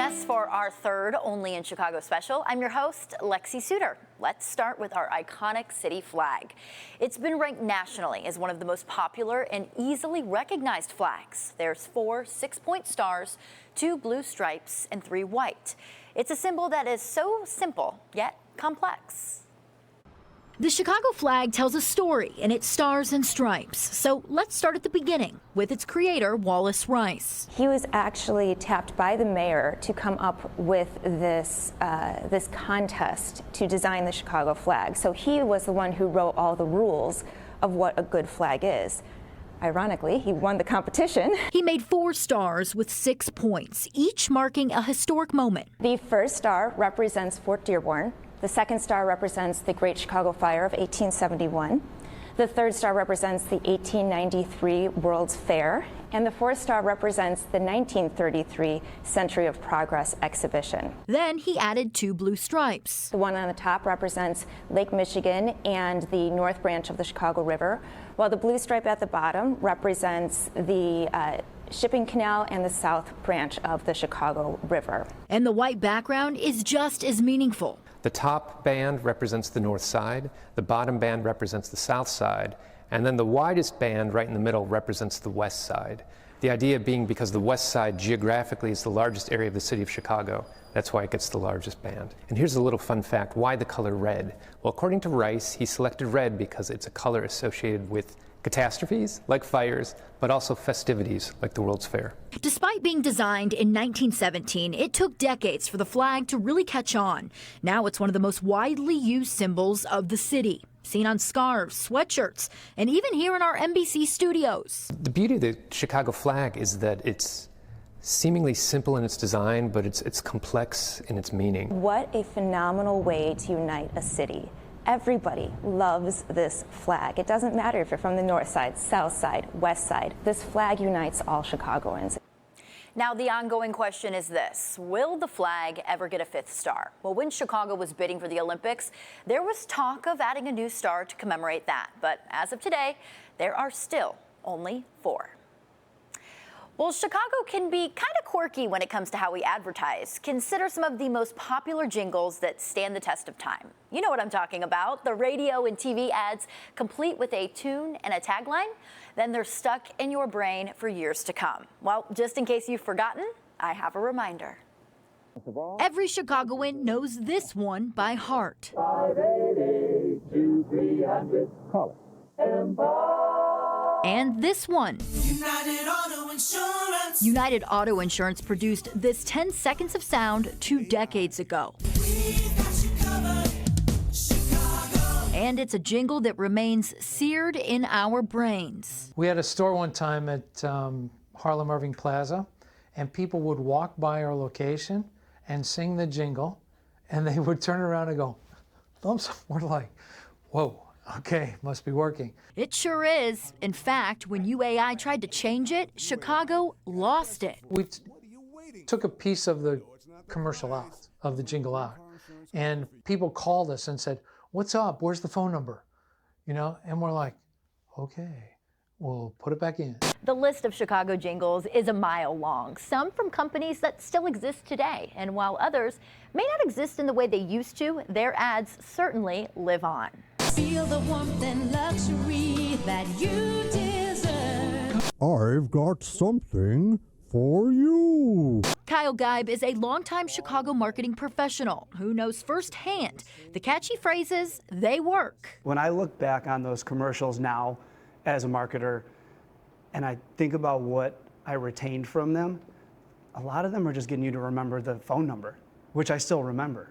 us for our third Only in Chicago special. I'm your host, Lexi Sutter. Let's start with our iconic city flag. It's been ranked nationally as one of the most popular and easily recognized flags. There's 4 6-point stars, 2 blue stripes, and 3 white. It's a symbol that is so simple, yet complex. The Chicago flag tells a story in its stars and stripes. So let's start at the beginning with its creator, Wallace Rice. He was actually tapped by the mayor to come up with this contest to design the Chicago flag. So he was the one who wrote all the rules of what a good flag is. Ironically, he won the competition. He made 4 stars with 6 points, each marking a historic moment. The first star represents Fort Dearborn. The second star represents the Great Chicago Fire of 1871. The third star represents the 1893 World's Fair. And the fourth star represents the 1933 Century of Progress exhibition. Then he added 2 blue stripes. The one on the top represents Lake Michigan and the North Branch of the Chicago River, while the blue stripe at the bottom represents the shipping canal and the South Branch of the Chicago River. And the white background is just as meaningful. The top band represents the north side, the bottom band represents the south side, and then the widest band right in the middle represents the west side. The idea being because the west side geographically is the largest area of the city of Chicago, that's why it gets the largest band. And here's a little fun fact, why the color red? Well, according to Rice, he selected red because it's a color associated with catastrophes like fires, but also festivities like the World's Fair. Despite being designed in 1917, it took decades for the flag to really catch on. Now it's one of the most widely used symbols of the city, seen on scarves, sweatshirts, and even here in our NBC studios. The beauty of the Chicago flag is that it's seemingly simple in its design, but it's complex in its meaning. What a phenomenal way to unite a city. Everybody loves this flag. It doesn't matter if you're from the north side, south side, west side. This flag unites all Chicagoans. Now, the ongoing question is this: will the flag ever get a 5th star? Well, when Chicago was bidding for the Olympics, there was talk of adding a new star to commemorate that. But as of today, there are still only 4. Well, Chicago can be kind of quirky when it comes to how we advertise. Consider some of the most popular jingles that stand the test of time. You know what I'm talking about, the radio and TV ads complete with a tune and a tagline. Then they're stuck in your brain for years to come. Well, just in case you've forgotten, I have a reminder. Every Chicagoan knows this one by heart. 588-2300. Call it. And this one. United Auto Insurance produced this 10 seconds of sound 2 decades ago. And it's a jingle that remains seared in our brains. We had a store one time at Harlem Irving Plaza, and people would walk by our location and sing the jingle, and they would turn around and go, thumbs up. We're like, whoa. Okay, must be working. It sure is. In fact, when UAI tried to change it, Chicago lost it. We took a piece of the commercial out, of the jingle out, and people called us and said, what's up? Where's the phone number? You know, and we're like, okay, we'll put it back in. The list of Chicago jingles is a mile long, some from companies that still exist today. And while others may not exist in the way they used to, their ads certainly live on. Feel the warmth and luxury that you deserve. I've got something for you. Kyle Geib is a longtime Chicago marketing professional who knows firsthand the catchy phrases, they work. When I look back on those commercials now as a marketer and I think about what I retained from them, a lot of them are just getting you to remember the phone number, which I still remember.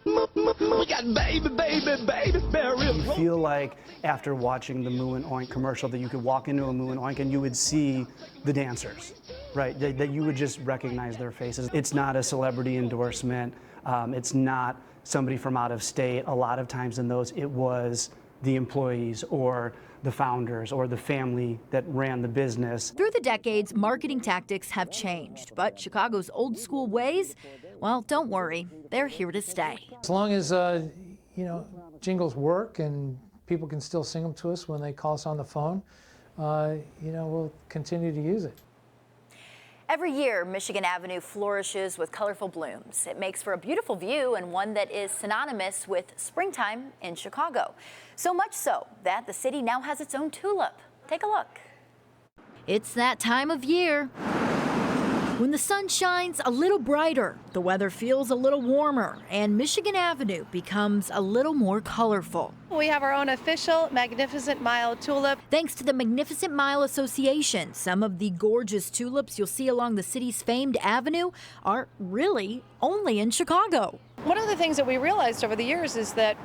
We got baby, burial. I feel like after watching the Moo and Oink commercial that you could walk into a Moo and Oink and you would see the dancers, right? That you would just recognize their faces. It's not a celebrity endorsement. It's not somebody from out of state. A lot of times in those, it was the employees or the founders or the family that ran the business. Through the decades, marketing tactics have changed, but Chicago's old school ways, well, don't worry, they're here to stay. As long as, jingles work and people can still sing them to us when they call us on the phone, we'll continue to use it. Every year, Michigan Avenue flourishes with colorful blooms. It makes for a beautiful view and one that is synonymous with springtime in Chicago. So much so that the city now has its own tulip. Take a look. It's that time of year. When the sun shines a little brighter, the weather feels a little warmer, and Michigan Avenue becomes a little more colorful. We have our own official Magnificent Mile tulip. Thanks to the Magnificent Mile Association, some of the gorgeous tulips you'll see along the city's famed avenue are really only in Chicago. One of the things that we realized over the years is that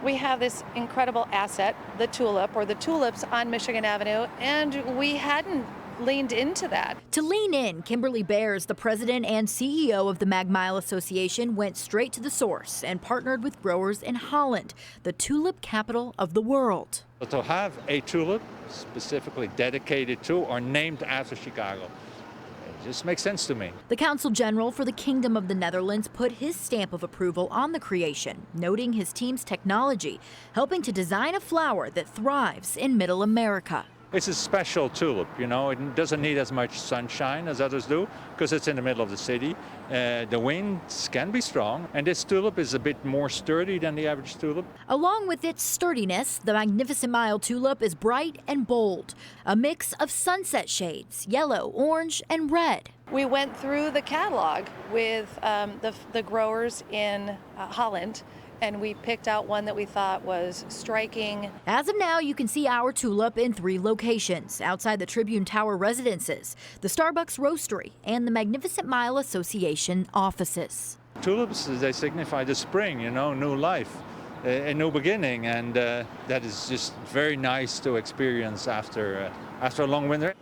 we have this incredible asset, the tulip or the tulips on Michigan Avenue, and we hadn't leaned into that. To lean in, Kimberly Bears, the president and CEO of the Mag Mile Association, went straight to the source and partnered with growers in Holland, the tulip capital of the world. To have a tulip specifically dedicated to or named after Chicago, it just makes sense to me. The Consul General for the Kingdom of the Netherlands put his stamp of approval on the creation, noting his team's technology, helping to design a flower that thrives in Middle America. It's a special tulip, you know. It doesn't need as much sunshine as others do because it's in the middle of the city. The winds can be strong, and this tulip is a bit more sturdy than the average tulip. Along with its sturdiness, the Magnificent Mile tulip is bright and bold, a mix of sunset shades, yellow, orange, and red. We went through the catalog with the growers in Holland, and we picked out one that we thought was striking. As of now, you can see our tulip in 3 locations outside the Tribune Tower residences, the Starbucks Roastery, and the Magnificent Mile Association offices. Tulips, they signify the spring, you know, new life, a new beginning, and that is just very nice to experience after a long winter.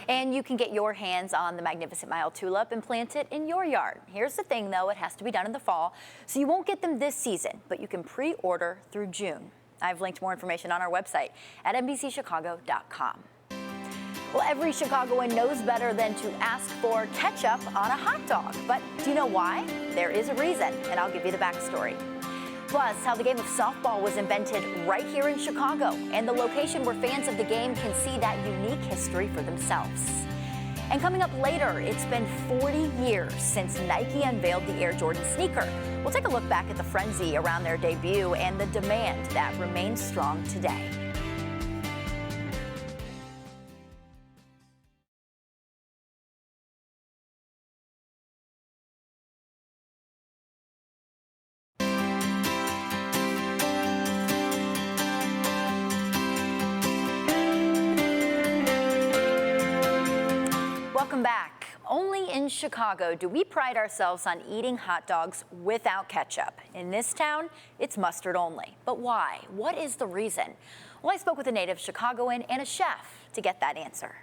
And you can get your hands on the Magnificent Mile tulip and plant it in your yard. Here's the thing, though, it has to be done in the fall, so you won't get them this season, but you can pre-order through June. I've linked more information on our website at NBCChicago.com. Well, every Chicagoan knows better than to ask for ketchup on a hot dog. But do you know why? There is a reason, and I'll give you the backstory. Plus, how the game of softball was invented right here in Chicago, and the location where fans of the game can see that unique history for themselves. And coming up later, it's been 40 years since Nike unveiled the Air Jordan sneaker. We'll take a look back at the frenzy around their debut and the demand that remains strong today. Welcome back. Only in Chicago do we pride ourselves on eating hot dogs without ketchup. In this town, it's mustard only. But why? What is the reason? Well, I spoke with a native Chicagoan and a chef to get that answer.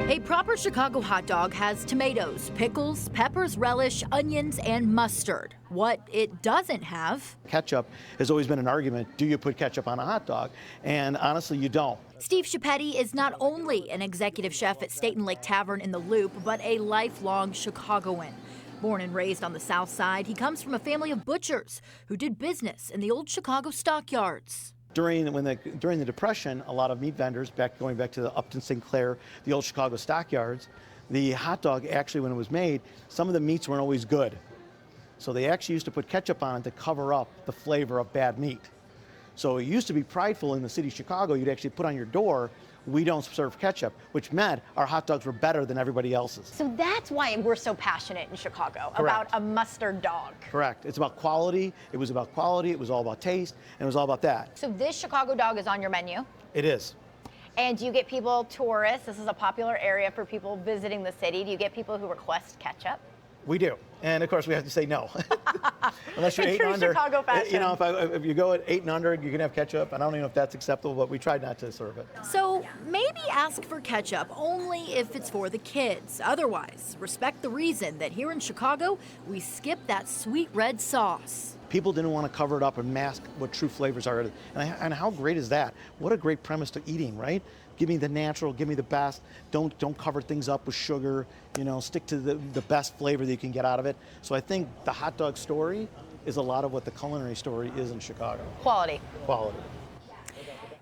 A proper Chicago hot dog has tomatoes, pickles, peppers, relish, onions, and mustard. What it doesn't have... Ketchup has always been an argument. Do you put ketchup on a hot dog? And honestly, you don't. Steve Chiappetti is not only an executive chef at State and Lake Tavern in the Loop, but a lifelong Chicagoan. Born and raised on the South Side, he comes from a family of butchers who did business in the old Chicago stockyards. During the Depression, a lot of meat vendors, going back to the Upton St. Clair, the old Chicago stockyards, the hot dog actually, when it was made, some of the meats weren't always good. So they actually used to put ketchup on it to cover up the flavor of bad meat. So it used to be prideful in the city of Chicago. You'd actually put on your door, "We don't serve ketchup," which meant our hot dogs were better than everybody else's. So that's why we're so passionate in Chicago about a mustard dog. Correct. It's about quality. It was about quality. It was all about taste. And it was all about that. So this Chicago dog is on your menu. It is. And do you get people, tourists, this is a popular area for people visiting the city, do you get people who request ketchup? We do. And of course, we have to say no. Unless you're 8 and under. Chicago fashion. You know, if you go at 8 and under, you can have ketchup. I don't even know if that's acceptable, but we try not to serve it. So maybe ask for ketchup only if it's for the kids. Otherwise, respect the reason that here in Chicago, we skip that sweet red sauce. People didn't want to cover it up and mask what true flavors are. And how great is that? What a great premise to eating, right? Give me the natural, give me the best. Don't cover things up with sugar. You know, stick to the best flavor that you can get out of it. So I think the hot dog story is a lot of what the culinary story is in Chicago. Quality. Quality.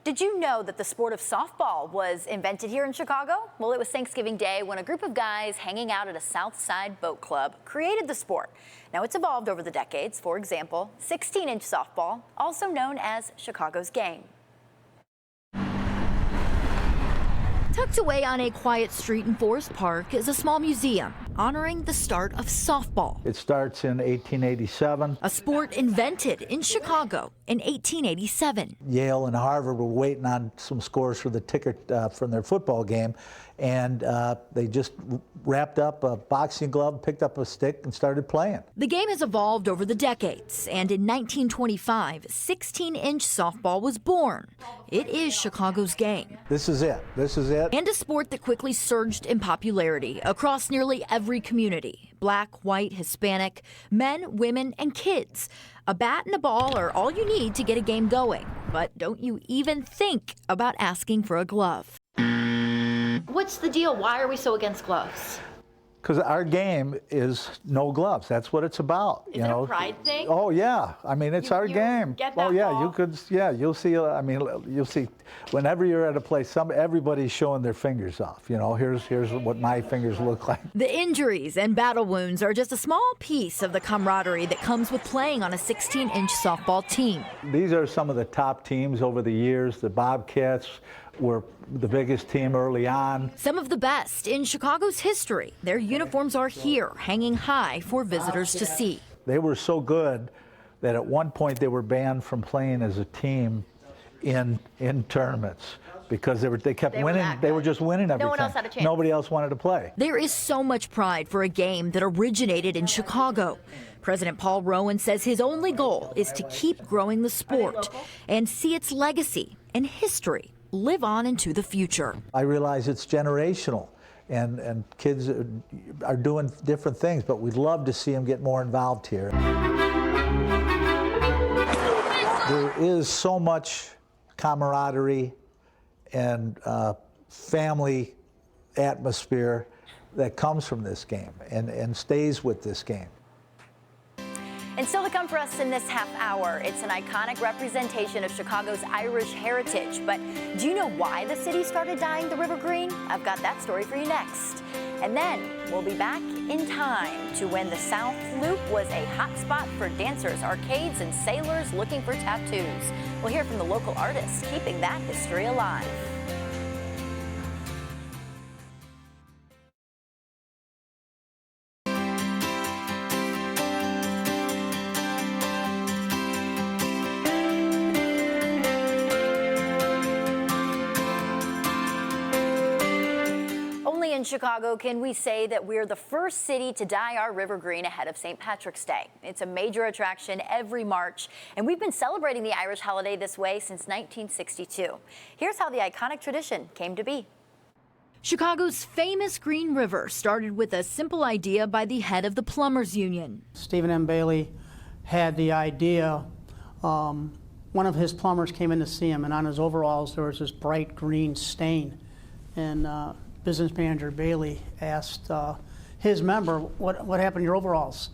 Did you know that the sport of softball was invented here in Chicago? Well, it was Thanksgiving Day when a group of guys hanging out at a South Side boat club created the sport. Now, it's evolved over the decades. For example, 16-inch softball, also known as Chicago's game. Tucked away on a quiet street in Forest Park is a small museum honoring the start of softball. It starts in 1887. A sport invented in Chicago in 1887. Yale and Harvard were waiting on some scores for the ticket from their football game, and they just wrapped up a boxing glove, picked up a stick, and started playing. The game has evolved over the decades, and in 1925, 16-inch softball was born. It is Chicago's game. This is it. This is it. And a sport that quickly surged in popularity across nearly every community. Black, white, Hispanic, men, women, and kids. A bat and a ball are all you need to get a game going. But don't you even think about asking for a glove. What's the deal? Why are we so against gloves? Because our game is no gloves. That's what it's about. Is it a pride thing? Oh yeah, I mean it's our game. Get that Oh yeah, ball? you could. Yeah, you'll see. I mean, you'll see. Whenever you're at a place, everybody's showing their fingers off. You know, here's what my fingers look like. The injuries and battle wounds are just a small piece of the camaraderie that comes with playing on a 16-inch softball team. These are some of the top teams over the years. The Bobcats were the biggest team early on. Some of the best in Chicago's history. Their uniforms are here, hanging high for visitors to see. They were so good that at one point they were banned from playing as a team in tournaments because they kept winning. They were just winning everything. No one else had a chance. Nobody else wanted to play. There is so much pride for a game that originated in Chicago. President Paul Rowan says his only goal is to keep growing the sport and see its legacy and history live on into the future. I realize it's generational, and kids are doing different things, but we'd love to see them get more involved here. There is so much camaraderie and family atmosphere that comes from this game and stays with this game. And still to come for us in this half hour, it's an iconic representation of Chicago's Irish heritage. But do you know why the city started dyeing the river green? I've got that story for you next. And then we'll be back in time to when the South Loop was a hot spot for dancers, arcades, and sailors looking for tattoos. We'll hear from the local artists keeping that history alive. In Chicago, can we say that we're the first city to dye our river green ahead of St. Patrick's Day? It's a major attraction every March, and we've been celebrating the Irish holiday this way since 1962. Here's how the iconic tradition came to be. Chicago's famous Green River started with a simple idea by the head of the Plumbers Union. Stephen M. Bailey had the idea. One of his plumbers came in to see him, and on his overalls there was this bright green stain. And business manager Bailey asked his member, what happened to your overalls?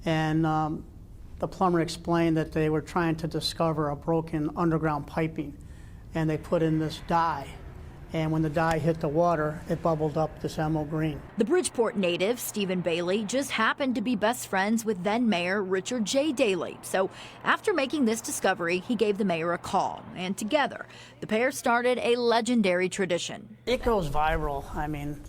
And the plumber explained that they were trying to discover a broken underground piping, and they put in this dye. And when the dye hit the water, it bubbled up this emerald green. The Bridgeport native, Stephen Bailey, just happened to be best friends with then-Mayor Richard J. Daley. So after making this discovery, he gave the mayor a call. And together, the pair started a legendary tradition. It goes viral, I mean,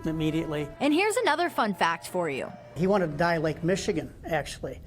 immediately. And here's another fun fact for you. He wanted to dye Lake Michigan, actually,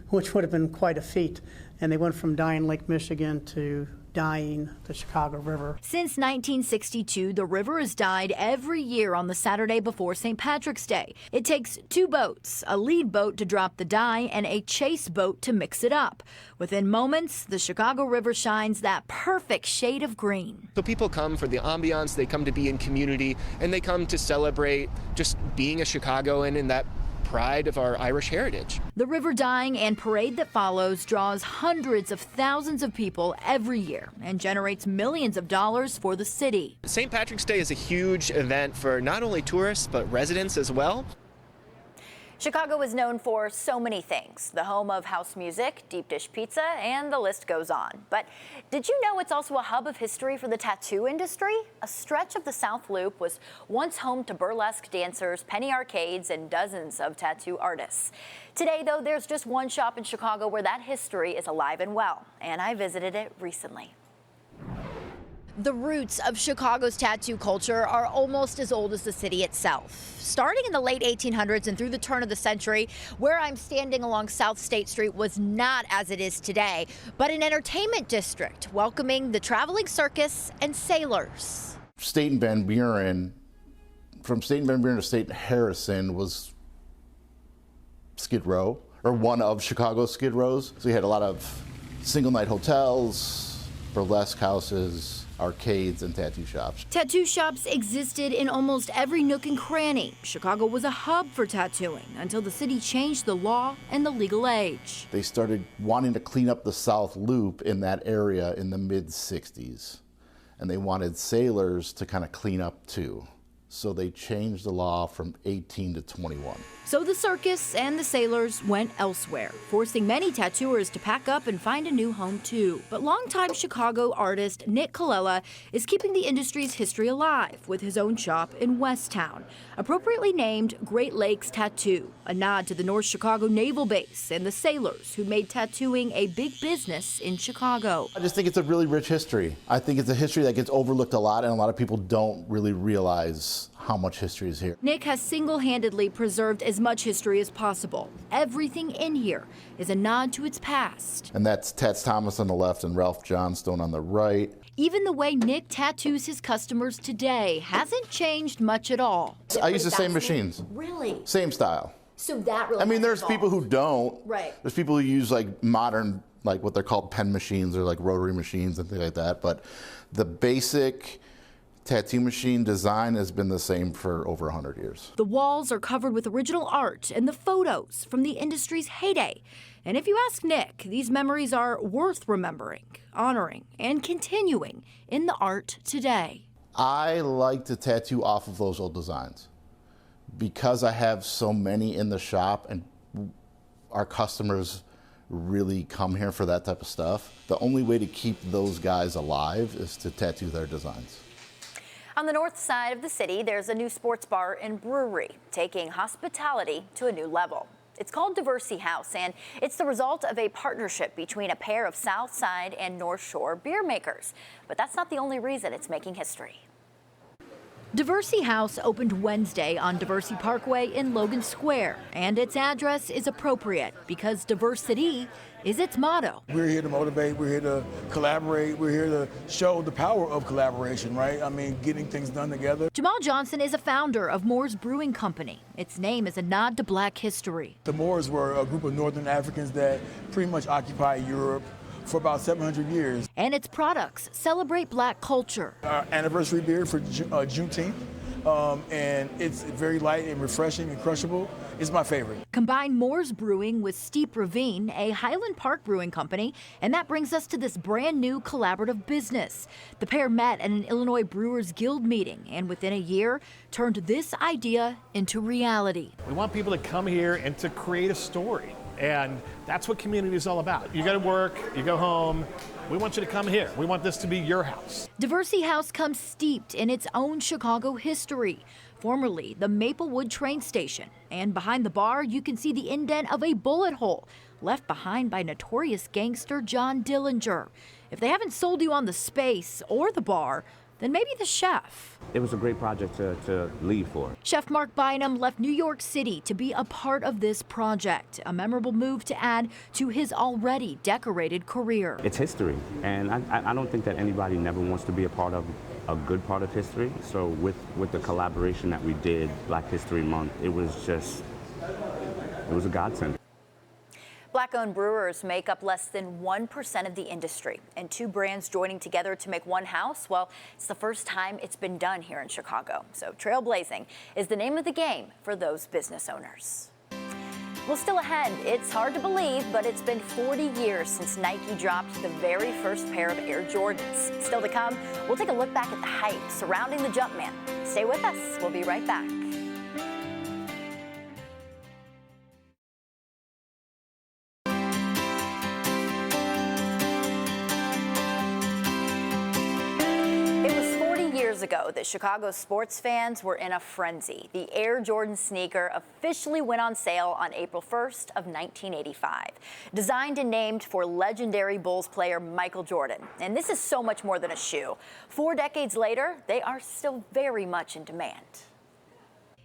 which would have been quite a feat. And they went from dyeing Lake Michigan to dyeing the Chicago River. Since 1962, the river is dyed every year on the Saturday before St. Patrick's Day. It takes two boats, a lead boat to drop the dye and a chase boat to mix it up. Within moments, the Chicago River shines that perfect shade of green. So people come for the ambiance, they come to be in community, and they come to celebrate just being a Chicagoan and that pride of our Irish heritage. The river dyeing and parade that follows draws hundreds of thousands of people every year and generates millions of dollars for the city. St. Patrick's Day is a huge event for not only tourists but residents as well. Chicago is known for so many things, the home of house music, deep dish pizza, and the list goes on. But did you know it's also a hub of history for the tattoo industry? A stretch of the South Loop was once home to burlesque dancers, penny arcades, and dozens of tattoo artists. Today, though, there's just one shop in Chicago where that history is alive and well, and I visited it recently. The roots of Chicago's tattoo culture are almost as old as the city itself. Starting in the late 1800s and through the turn of the century, where I'm standing along South State Street was not as it is today, but an entertainment district welcoming the traveling circus and sailors. State and Van Buren, from State and Van Buren to State and Harrison was Skid Row, or one of Chicago's Skid Rows. So you had a lot of single night hotels, burlesque houses, arcades, and tattoo shops. Tattoo shops existed in almost every nook and cranny. Chicago was a hub for tattooing until the city changed the law and the legal age. They started wanting to clean up the South Loop in that area in the mid-60s. And they wanted sailors to kind of clean up too. So they changed the law from 18 to 21. So the circus and the sailors went elsewhere, forcing many tattooers to pack up and find a new home too. But longtime Chicago artist Nick Colella is keeping the industry's history alive with his own shop in Westtown, appropriately named Great Lakes Tattoo, a nod to the North Chicago Naval Base and the sailors who made tattooing a big business in Chicago. I just think it's a really rich history. I think it's a history that gets overlooked a lot, and a lot of people don't really realize how much history is here. Nick has single-handedly preserved as much history as possible. Everything in here is a nod to its past. And that's Tats Thomas on the left and Ralph Johnstone on the right. Even the way Nick tattoos his customers today hasn't changed much at all. I use the same machines. Really? Same style. So that really I mean, there's people who don't. Right. There's people who use like modern, like what they're called pen machines or like rotary machines and things like that. But the basic tattoo machine design has been the same for over 100 years. The walls are covered with original art and the photos from the industry's heyday. And if you ask Nick, these memories are worth remembering, honoring, and continuing in the art today. I like to tattoo off of those old designs because I have so many in the shop and our customers really come here for that type of stuff. The only way to keep those guys alive is to tattoo their designs. On the north side of the city, there's a new sports bar and brewery, taking hospitality to a new level. It's called Diversity House, and it's the result of a partnership between a pair of South Side and North Shore beer makers. But that's not the only reason it's making history. Diversity House opened Wednesday on Diversity Parkway in Logan Square, and its address is appropriate because diversity is its motto. We're here to motivate, we're here to collaborate, we're here to show the power of collaboration, right? I mean, getting things done together. Jamal Johnson is a founder of Moore's Brewing Company. Its name is a nod to Black history. The Moors were a group of Northern Africans that pretty much occupied Europe for about 700 years. And its products celebrate Black culture. Our anniversary beer for Juneteenth, and it's very light and refreshing and crushable. It's my favorite. Combine Moore's Brewing with Steep Ravine, a Highland Park brewing company, and that brings us to this brand new collaborative business. The pair met at an Illinois Brewers Guild meeting and within a year turned this idea into reality. We want people to come here and to create a story. And that's what community is all about. You go to work, you go home. We want you to come here. We want this to be your house. Diversity House comes steeped in its own Chicago history. Formerly the Maplewood train station. And behind the bar, you can see the indent of a bullet hole left behind by notorious gangster John Dillinger. If they haven't sold you on the space or the bar, then maybe the chef. It was a great project to lead for. Chef Mark Bynum left New York City to be a part of this project, a memorable move to add to his already decorated career. It's history, and I don't think that anybody never wants to be a part of a good part of history. So with the collaboration that we did, Black History Month, it was a godsend. Black-owned brewers make up less than 1% of the industry, and two brands joining together to make one house, well, it's the first time it's been done here in Chicago. So trailblazing is the name of the game for those business owners. Well, still ahead, it's hard to believe, but it's been 40 years since Nike dropped the very first pair of Air Jordans. Still to come, we'll take a look back at the hype surrounding the Jumpman. Stay with us. We'll be right back. ago that Chicago sports fans were in a frenzy. The Air Jordan sneaker officially went on sale on April 1st of 1985. Designed and named for legendary Bulls player Michael Jordan. And this is so much more than a shoe. 4 decades later, they are still very much in demand.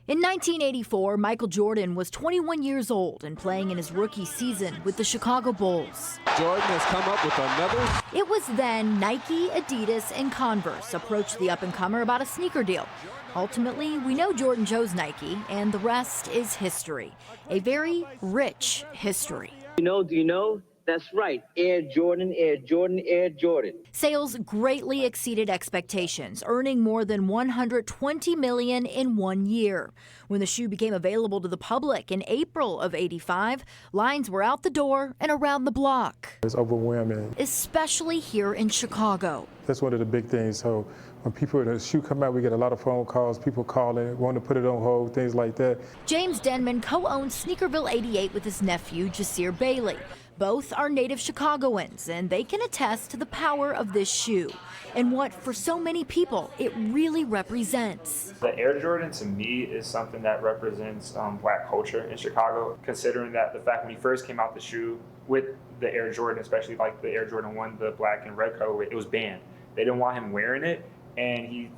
In 1984, Michael Jordan was 21 years old and playing in his rookie season with the Chicago Bulls. Jordan has come up with another. It was then Nike, Adidas, and Converse approached the up-and-comer about a sneaker deal. Ultimately, we know Jordan chose Nike, and the rest is history. A very rich history. Do you know? That's right. Air Jordan, Air Jordan, Air Jordan. Sales greatly exceeded expectations, earning more than $120 million in 1 year. When the shoe became available to the public in April of '85, lines were out the door and around the block. It's overwhelming. Especially here in Chicago. That's one of the big things. So when the shoe come out, we get a lot of phone calls, people calling, wanting to put it on hold, things like that. James Denman co-owns Sneakerville 88 with his nephew, Jasir Bailey. Both are native Chicagoans, and they can attest to the power of this shoe and what, for so many people, it really represents. The Air Jordan, to me, is something that represents Black culture in Chicago, considering that the fact when he first came out the shoe with the Air Jordan, especially like the Air Jordan 1, the black and red colorway, it was banned. They didn't want him wearing it, and he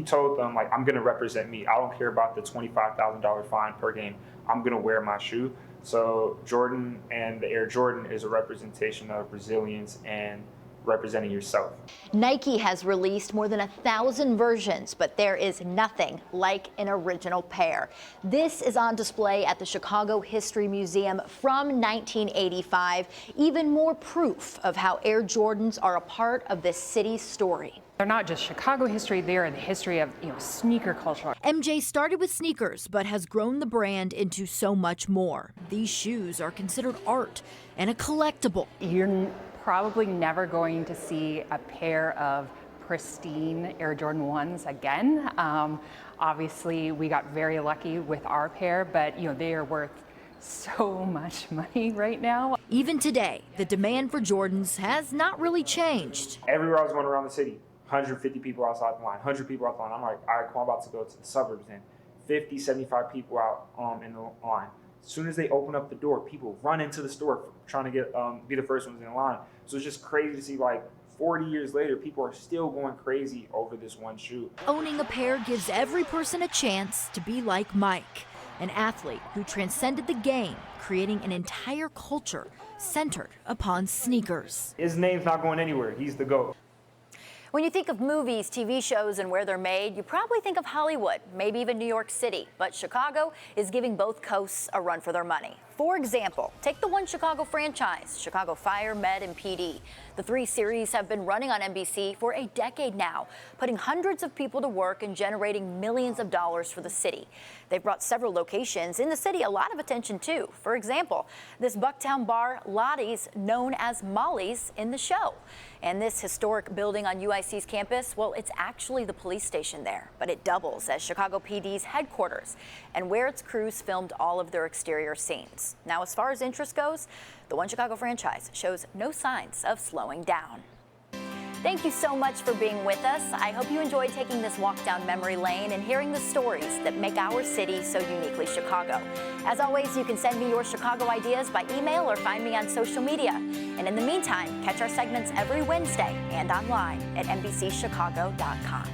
told them, like, I'm going to represent me. I don't care about the $25,000 fine per game. I'm going to wear my shoe. So Jordan and the Air Jordan is a representation of resilience and representing yourself. Nike has released more than 1,000 versions, but there is nothing like an original pair. This is on display at the Chicago History Museum from 1985. Even more proof of how Air Jordans are a part of this city's story. They're not just Chicago history, they are the history of sneaker culture. MJ started with sneakers, but has grown the brand into so much more. These shoes are considered art and a collectible. You're probably never going to see a pair of pristine Air Jordan 1s again. Obviously, we got very lucky with our pair, but they are worth so much money right now. Even today, the demand for Jordans has not really changed. Everywhere I was going around the city, 150 people outside the line, 100 people out the line. I'm like, all right, cool, I'm about to go to the suburbs then. 50, 75 people out in the line. As soon as they open up the door, people run into the store trying to get be the first ones in line. So it's just crazy to see, like, 40 years later, people are still going crazy over this one shoe. Owning a pair gives every person a chance to be like Mike, an athlete who transcended the game, creating an entire culture centered upon sneakers. His name's not going anywhere. He's the GOAT. When you think of movies, TV shows, and where they're made, you probably think of Hollywood, maybe even New York City. But Chicago is giving both coasts a run for their money. For example, take the One Chicago franchise, Chicago Fire, Med, and PD. The 3 series have been running on NBC for a decade now, putting hundreds of people to work and generating millions of dollars for the city. They've brought several locations in the city a lot of attention too. For example, this Bucktown bar, Lottie's, known as Molly's in the show. And this historic building on UIC's campus, well, it's actually the police station there, but it doubles as Chicago PD's headquarters and where its crews filmed all of their exterior scenes. Now, as far as interest goes, the One Chicago franchise shows no signs of slowing down. Thank you so much for being with us. I hope you enjoyed taking this walk down memory lane and hearing the stories that make our city so uniquely Chicago. As always, you can send me your Chicago ideas by email or find me on social media. And in the meantime, catch our segments every Wednesday and online at NBCChicago.com.